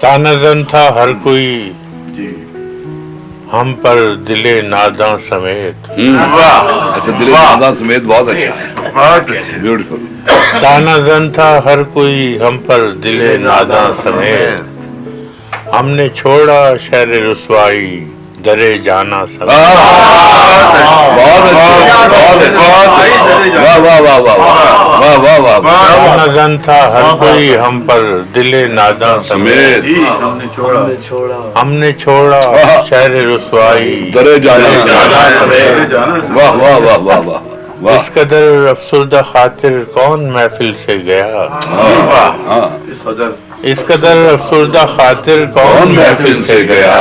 تانزن تھا ہر کوئی ہم پر دلے ناداں سمیت. اچھا دل ناداں سمیت بہت اچھا ہے. بہت اچھا. بیوٹیفل. تانزن تھا ہر کوئی ہم پر دلے ناداں سمیت. ہم نے چھوڑا شہر رسوائی درے جانا سمیت. بہت اچھا. واہ واہ واہ واہ واہ واہ واہ واہ. تانزن تھا ہر کوئی ہم پر دلے ناداں سمیت. ہم نے چھوڑا شہر رسوائی درے جانا سمیت. واہ واہ واہ واہ واہ. اس قدر افسردہ خاطر کون محفل سے گیا. اس قدر افسردہ خاطر کون محفل سے گیا.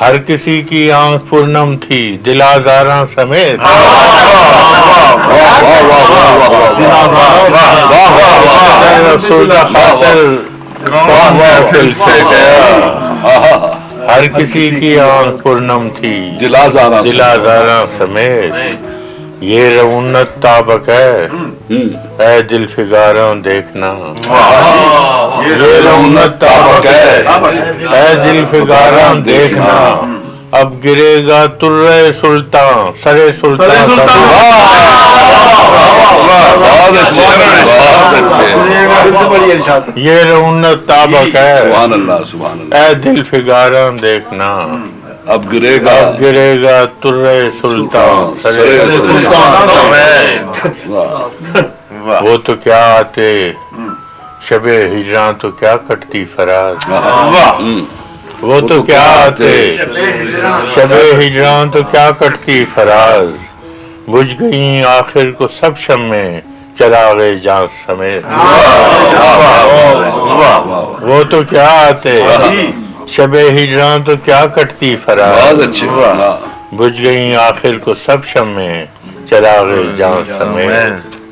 ہر کسی کی آنکھ پورنم تھی دل آزاراں سمیت. افسردہ خاطر کون محفل سے گیا. ہر کسی کی آنکھ پورنم تھی دل آزاراں سمیت. یہ رونت تابق ہے اے دل فگاراں دیکھنا. یہ رونت تابق ہے اے دل فگاراں دیکھنا. اب گرے گا ترے سلطان سرے سلطان. بہت اچھے بہت اچھے. یہ رونت تابق ہے سبحان اللہ سبحان اللہ. اے دل فگاراں دیکھنا. اب گرے گا گرے گا ترے سلطان سرے سلطان. وہ تو کیا آتے شب ہجراں تو کیا کٹتی فراز. وہ تو کیا آتے شب ہجراں تو کیا کٹتی فراز. بجھ گئیں آخر کو سب شمیں چراغ جاں سمیت. وہ تو کیا آتے شب ہجراں تو کیا کٹتی فراز. بہت اچھے. بجھ گئیں آخر کو سب شمیں چراغ جاں سمیت.